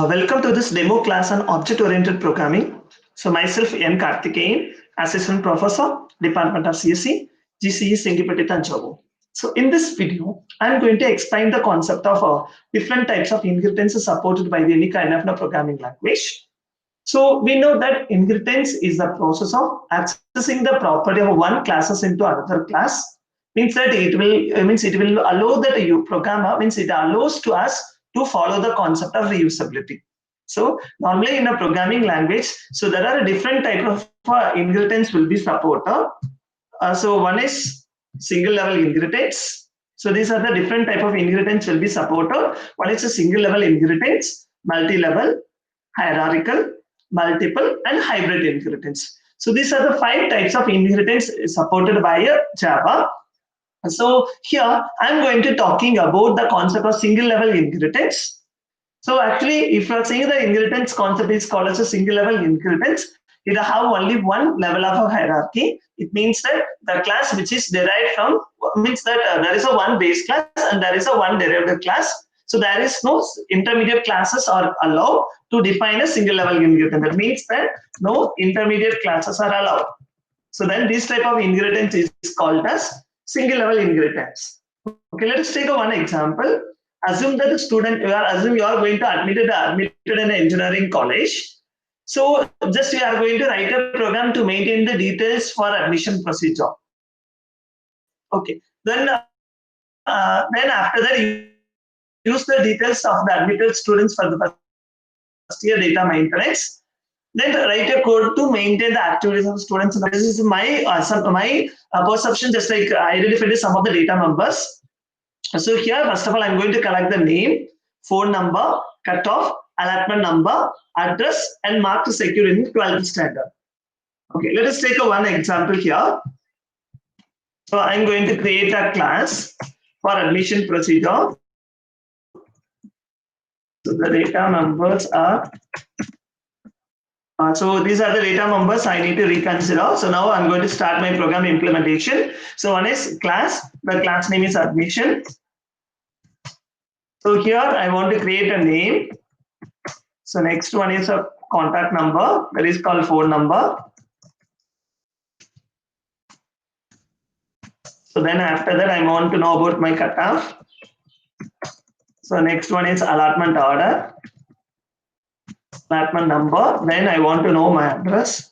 Welcome to this demo class on object-oriented programming. So myself, N. Karthikeyan, Assistant Professor, Department of CSE, GCE Singipati Tanjavur. So in this video, I'm going to explain the concept of different types of inheritance supported by any kind of programming language. So we know that inheritance is the process of accessing the property of one classes into another class. Means that it will allow that you programmer means it allows to us to follow the concept of reusability. So normally in a programming language, so there are a different type of inheritance will be supported. So one is single level inheritance. So these are the different type of inheritance will be supported. One is a single level inheritance, multi-level, hierarchical, multiple, and hybrid inheritance. So these are the 5 types of inheritance supported by Java. So here I'm going to talking about the concept of single level inheritance. So actually, if you are saying the inheritance concept is called as a single level inheritance, it have only one level of a hierarchy. It means that the class which is derived from means that there is a one base class and there is a one derivative class. So there is no intermediate classes are allowed to define a single level inheritance. That means that no intermediate classes are allowed. So then this type of inheritance is called as single level inheritance. Okay, let us take one example. Assume that the student, assume you are going to admitted in an engineering college. So just you are going to write a program to maintain the details for admission procedure. Okay, then after that you use the details of the admitted students for the first year data maintenance. Then write a code to maintain the activities of students. This is my perception, just like I identified some of the data members. So here, first of all, I'm going to collect the name, phone number, cutoff, allotment number, address, and mark to secure in 12th standard. Okay, let us take one example here. So I'm going to create a class for admission procedure. So the data members are so these are the data members I need to reconsider. So now I'm going to start my program implementation. So one is class. The class name is admission. So here I want to create a name. So next one is a contact number that is called phone number. So then after that I want to know about my cutoff. So next one is allotment order. Allotment number. Then I want to know my address.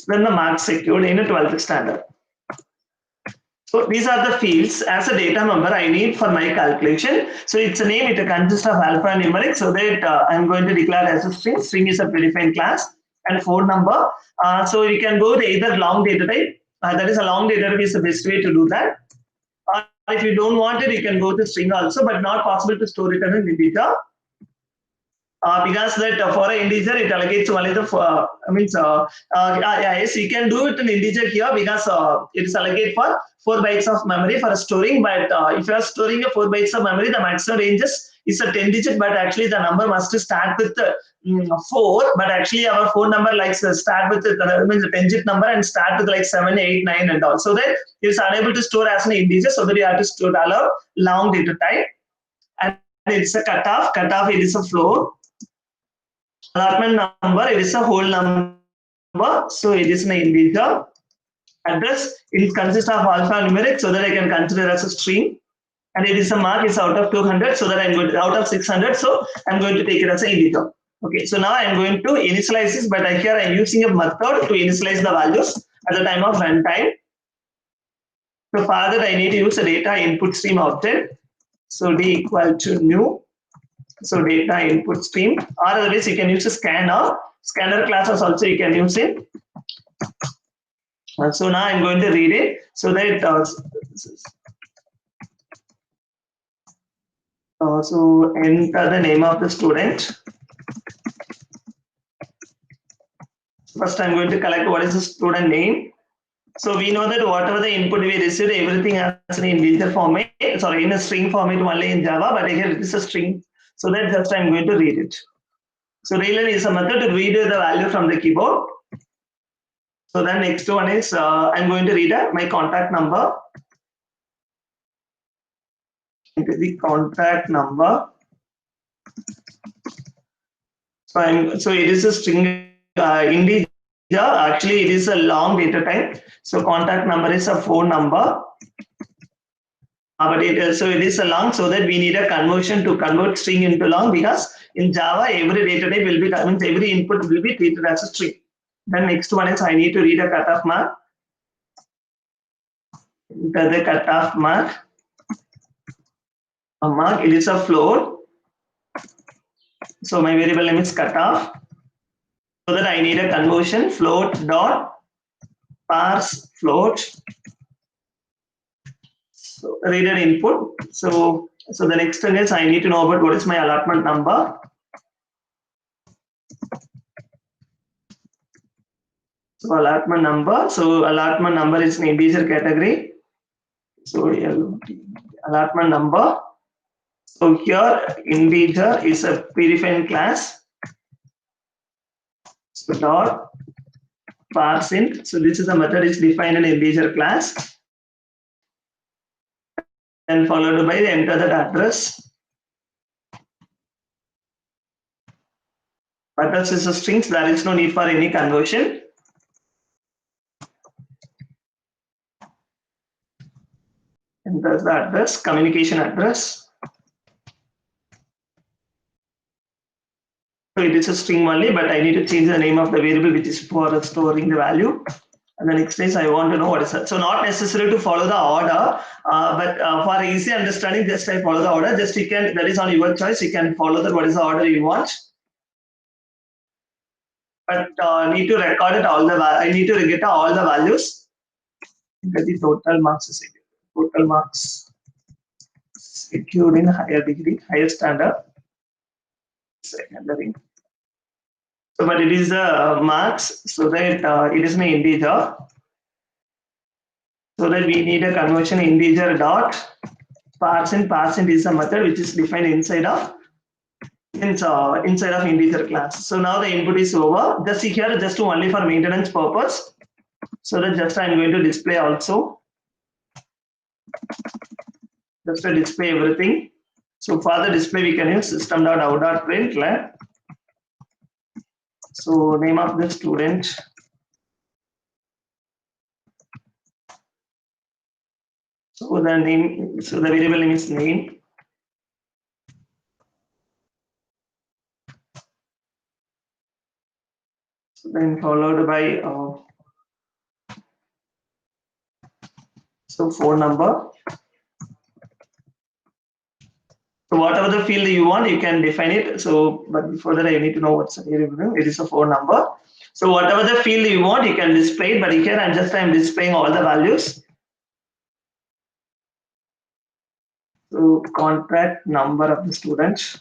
Then the mark secured in a 12th standard. So these are the fields as a data member I need for my calculation. So it's a name, it consists of alphanumeric, so that I'm going to declare as a string. String is a predefined class, and phone number. So you can go with either long data type. That is a long data type is the best way to do that. If you don't want it, you can go to string also, but not possible to store it as an integer. Because that for an integer it allocates only the yes, you can do it in integer here because it is allocated for 4 bytes of memory for storing. But if you are storing a 4 bytes of memory, the maximum ranges is a 10 digit, but actually the number must start with 4. But actually our phone number likes to start with the 10 digit number and start with like 7, 8, 9 and all. So that it is unable to store as an integer, so that you have to store allow long data type. And it's a cutoff. Cutoff it is a floor. Allotment number, it is a whole number, so it is an integer. Address, it consists of alphanumeric, so that I can consider as a string. And it is a mark, is out of 200, so that I'm going to, out of 600, so I'm going to take it as an integer. Okay, so now I'm going to initialize this, but here I'm using a method to initialize the values at the time of runtime. So for that, I need to use a data input stream object. So d equal to new. So data input stream, or otherwise you can use a scanner. Scanner classes also you can use it. So now I'm going to read it so that so enter the name of the student. First I'm going to collect what is the student name. So we know that whatever the input we received, everything has an integer format, sorry, in a string format only in Java, but here it is a string. So that just I'm going to read it. So readline is a method to read the value from the keyboard. So then next one is I'm going to read my contact number. the contact number. So it is a string integer. Actually, it is a long data type. So contact number is a phone number. But it is a long, so that we need a conversion to convert string into long, because in Java every data type will be, means every input will be treated as a string. Then next one is I need to read a cutoff mark. The cutoff mark. A mark, it is a float. So my variable name is cutoff. So that I need a conversion float dot parse float. So read an input. So the next thing is I need to know about what is my allotment number. So allotment number. So allotment number is an integer category. So allotment number. So here integer is a predefined class. So dot parse int. So this is the method is defined in integer class. And followed by enter that address. Address is a string, so there is no need for any conversion. Enter the address, communication address. So it is a string only, but I need to change the name of the variable which is for storing the value. And the next is I want to know what is that. So not necessary to follow the order, but for easy understanding, just I follow the order. Just you can, that is on your choice. You can follow that. What is the order you want? But need to record it all the. I need to get all the values. Get the total marks. Total marks secured in higher degree, higher standard. Secondary. So, but it is the marks, so that it is an integer. So that we need a conversion integer dot parseInt. ParseInt is a method which is defined inside of integer class. So now the input is over. Just here, just to only for maintenance purpose. So that just I'm going to display also. Just to display everything. So for the display, we can use system.out.println. So name of the student. So the name, so the variable name is name. So then followed by so phone number. So whatever the field you want, you can define it. So, but before that, I need to know what's the variable. It is a phone number. So whatever the field you want, you can display it. But here I'm displaying all the values. So contact number of the student.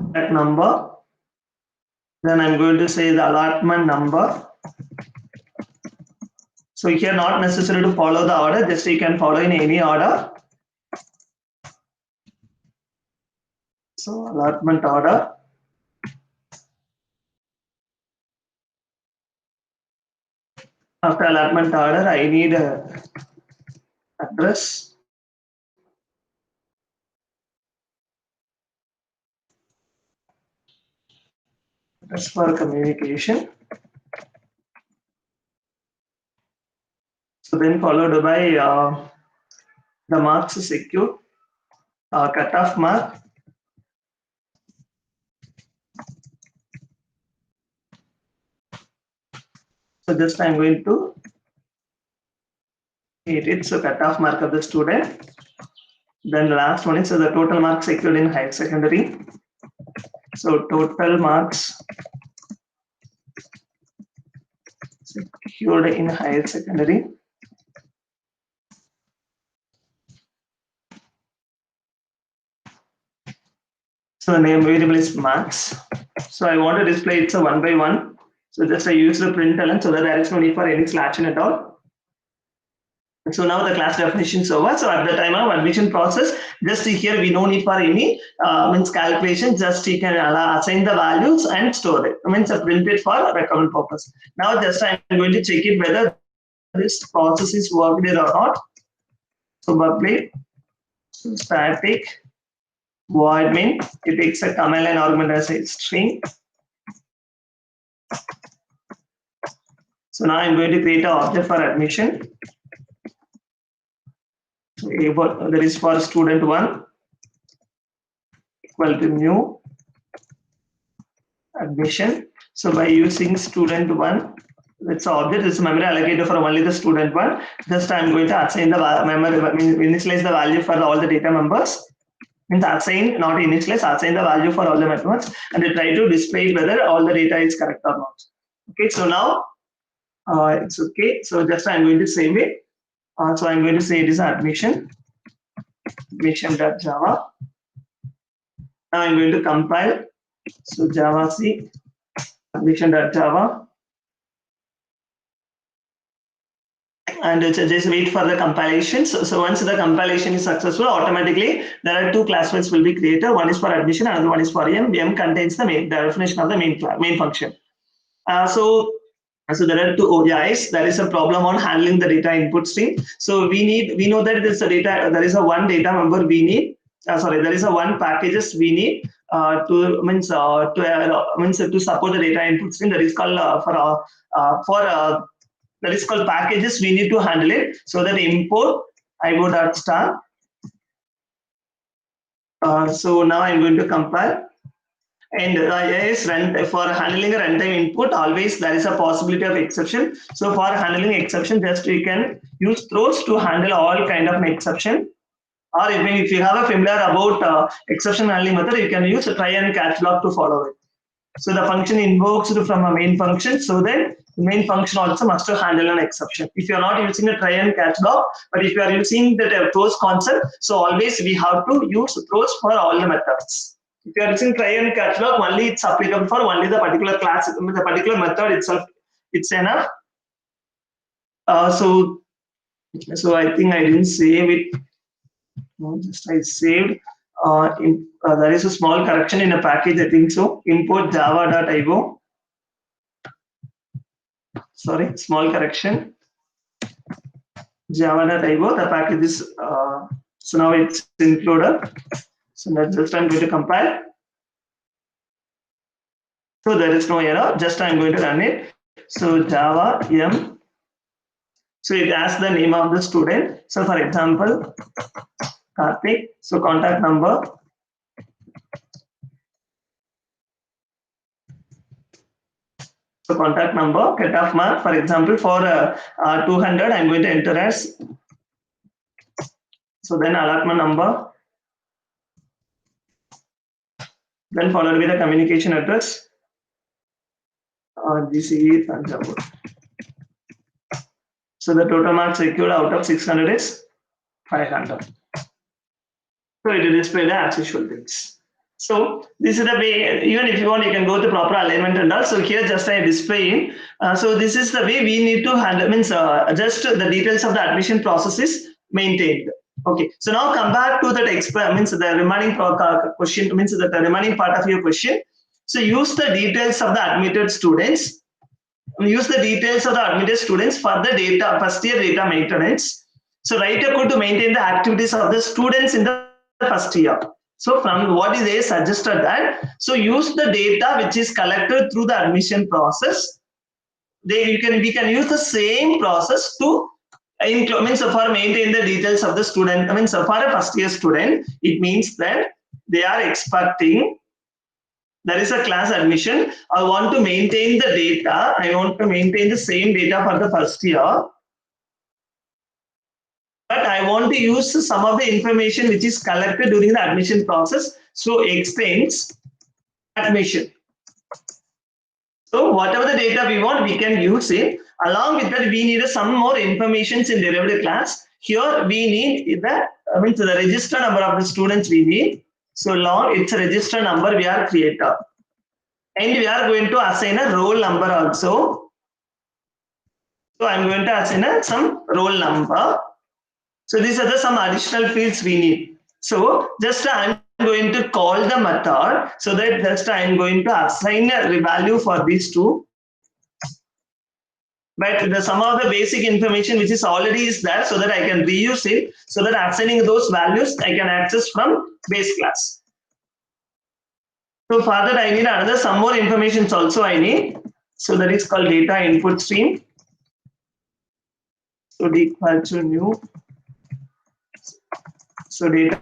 Contact number. Then I'm going to say the allotment number. So here not necessary to follow the order, just you can follow in any order. So allotment order. After allotment order, I need a address. Address for communication. So then followed by the marks secure, cutoff mark. So just I'm going to hit it. So cutoff mark of the student. Then the last one is so the total marks secured in higher secondary. So total marks secured in higher secondary. So the name variable is marks. So I want to display it's a 1 by 1. So just I use the println so that there is no need for any slash in at all. So now the class definition is over. So at the time of admission process, just here we no need for any means calculation. Just you can assign the values and store it. Means print it for record purpose. Now just I'm going to check it whether this process is worked or not. So public static void main, it takes a command line argument as a string. So now I'm going to create an object for admission. So that is for student 1 equal to new admission. So by using student 1, that's object is memory allocated for only the student 1. Just I'm going to assign the memory, initialize the value for all the data members. Means assign, not initialize, assign the value for all the methods, and we try to display whether all the data is correct or not. Okay, so now it's okay. So just I'm going to save it. So I'm going to say it is admission, admission.java. Now I'm going to compile. So Java C, admission.java. And just wait for the compilation. So once the compilation is successful, automatically there are two class files will be created. One is for admission, another one is for M. M contains the definition of the main function. So there are two ODIs. There is a problem on handling the data input stream. So we know that there is a one data member we need. There is a one packages we need to support the data input stream. That is called that is called packages. We need to handle it. So that import ivo.star. So now I'm going to compile. And yes, for handling a runtime input, always there is a possibility of exception. So for handling exception, just you can use throws to handle all kind of an exception. Or if you have a familiar about exception handling method, you can use a try and catch block to follow it. So the function invokes from a main function. So then the main function also must handle an exception. If you are not using a try and catch block, but if you are using the throws concept, so always we have to use throws for all the methods. If you are using try and catch block, only it's applicable for only the particular class, the particular method itself. It's enough. So I think I didn't save it. No, just I saved. There is a small correction in a package. I think so. Import java.io. Sorry, small correction. Java.io. The package is so now it's included. So that's just I'm going to compile. So there is no error. Just I'm going to run it. So Java M. So it asks the name of the student. So for example, Karthik. So contact number. So contact number, cutoff mark. For example, for 200, I'm going to enter as. So then allotment number. Then followed with the communication address. GCE Tanjavur. So the total marks secured out of 600 is 500. So it will display the as usual things. So this is the way, even if you want, you can go to proper alignment and all. So here just I display. So this is the way we need to handle, means just the details of the admission process is maintained. Okay, so now come back to that means the remaining question, means that the remaining part of your question. So use the details of the admitted students. Use the details of the admitted students for the data, first year data maintenance. So write a code to maintain the activities of the students in the first year. So from what is they suggested that, so use the data which is collected through the admission process. We can use the same process to means for maintain the details of the student. I mean, so for a first year student, it means that they are expecting there is a class admission. I want to maintain the data. I want to maintain the same data for the first year. But I want to use some of the information which is collected during the admission process. So extends admission. So whatever the data we want, we can use it. Along with that, we need some more information in derivative class. Here we need the register number of the students we need. So long it's a register number we are creator. And we are going to assign a roll number also. So I'm going to assign some roll number. So these are some additional fields we need. So just I'm going to call the method, so that just I'm going to assign a value for these two. But some of the basic information which is already is there, so that I can reuse it, so that assigning those values I can access from base class. So for that I need another some more information also I need. So that is called data input stream. So equal to new. So data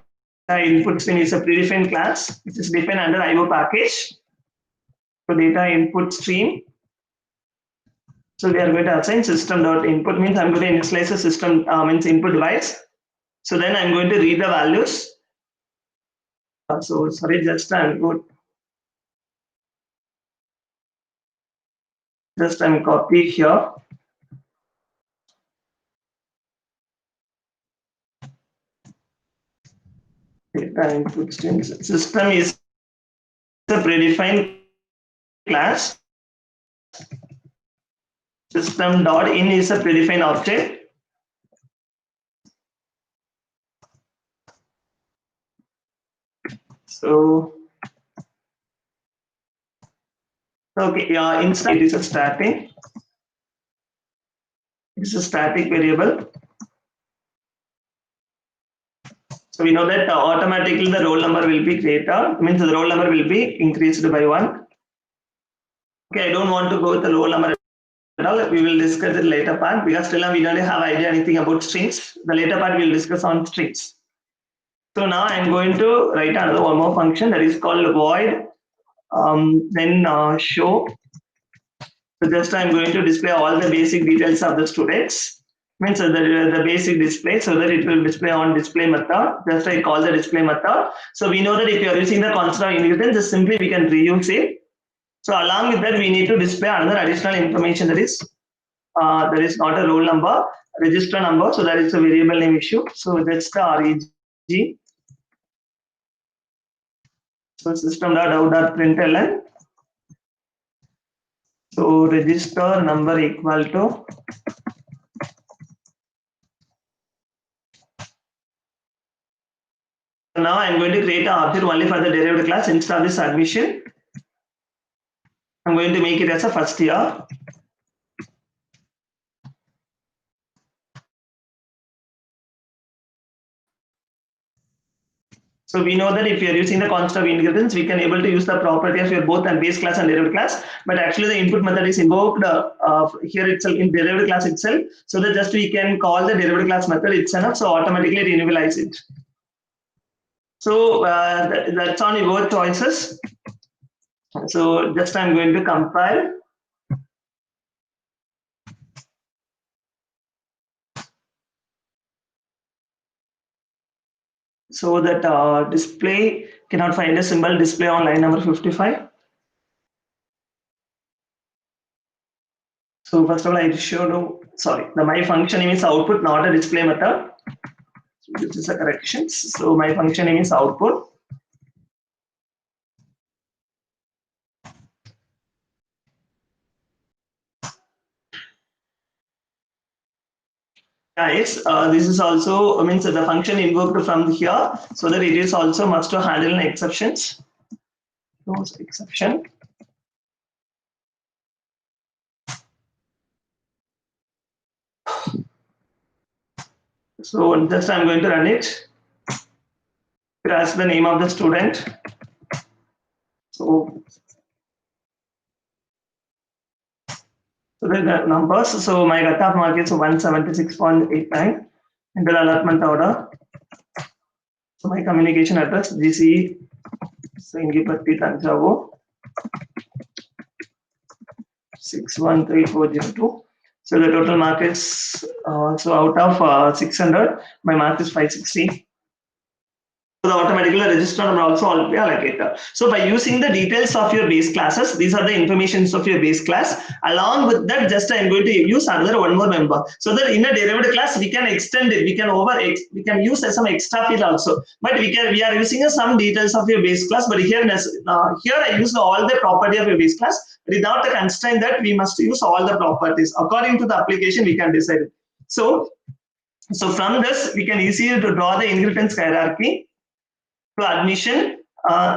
input stream is a predefined class which is defined under IO package. So data input stream. So we are going to assign system.input, means I'm going to initialize a system means input device. So then I'm going to read the values. So sorry, just I'm good. Just I'm copy here. Data input stream. System is a predefined class. System.in is a predefined object. So okay, instance it is a static. It's a static variable. So we know that automatically the roll number will be greater, means the roll number will be increased by 1. Okay, I don't want to go with the roll number at all. We will discuss it later part, because still now we don't have idea anything about strings. The later part we will discuss on strings. So now I'm going to write another one more function that is called void, then show. So just I'm going to display all the basic details of the students. Means the basic display, so that it will display on display method. Just I call the display method. So we know that if you are using the constant inheritance, just simply we can reuse it. So along with that, we need to display another additional information, that is not a roll number, register number. So that is a variable name issue. So that's the reg. So system.out.println. So register number equal to now I'm going to create an object only for the derived class instead of this admission. I'm going to make it as a first year. So we know that if you are using the constant of inheritance, we can able to use the property of your both and base class and derived class. But actually the input method is invoked here itself in derived class itself. So that just we can call the derived class method itself. So automatically it initialize it. So that's on your choices. So just I'm going to compile. So that display cannot find a symbol display on line number 55. So first of all, I showed, sorry, my function name is output, not a display method. So this is a correction. So my function name is output. Guys, this is also means the function invoked from here, so that it is also must to handle exceptions. Those exception. So just I'm going to run it. As the name of the student. So the numbers. So my cutoff mark is 176.89 in the allotment order. So my communication address GC Sengipatti Tanjavur 613402. So the total mark is so out of 600, my mark is 560. So automatically the register number also will be allocated. So by using the details of your base classes, these are the informations of your base class. Along with that, just I'm going to use another one more member. So that in a derived class, we can extend it. We can use some extra field also. But we are using some details of your base class. But here I use all the property of your base class. Without the constraint that we must use all the properties. According to the application, we can decide it. So So from this, we can easily draw the inheritance hierarchy to admission.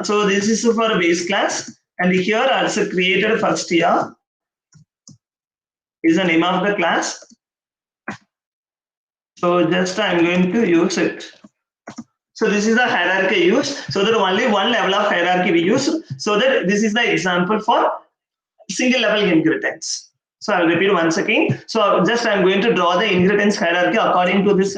So this is for a base class, and here also created first year is the name of the class. So just I'm going to use it. So this is the hierarchy used. So that only one level of hierarchy we use. So that this is the example for single level inheritance. So I'll repeat once again. So just I'm going to draw the inheritance hierarchy according to this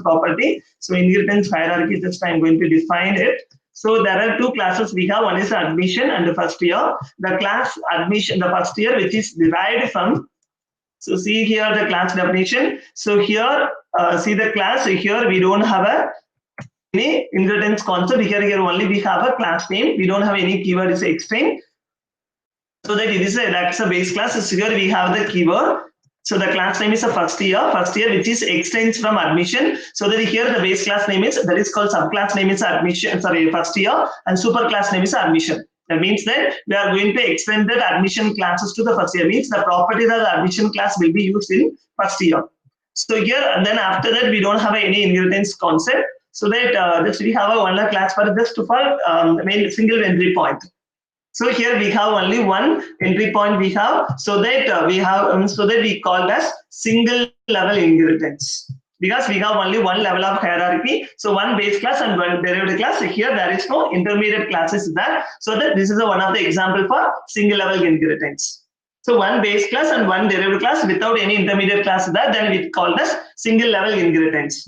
property. So inheritance hierarchy, just I'm going to define it. So there are two classes we have. One is admission and the first year. The class admission, the first year, which is derived from. So see here the class definition. So here see the class. So here we don't have any inheritance concept. Here only we have a class name. We don't have any keyword is extend. So that it is that's a base class. So here we have the keyword. So the class name is a first year, which is extends from admission. So that here the base class name is, that is called subclass name is admission, sorry, first year, and super class name is admission. That means that we are going to extend that admission classes to the first year. Means the property that the admission class will be used in first year. So here and then after that we don't have any inheritance concept. So that just we have a one class for just for main single entry point. So here we have only one entry point we have, so that we have so that we call as single level inheritance, because we have only one level of hierarchy. So one base class and one derived class. So here there is no intermediate classes there. So that this is one of the example for single level inheritance. So one base class and one derived class without any intermediate class there, then we call as single level inheritance.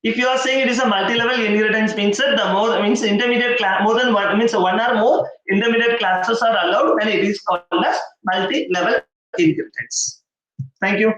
If you are saying it is a multi-level inheritance, means that the more means intermediate class, more than one means one or more intermediate classes are allowed, then it is called as multi-level inheritance. Thank you.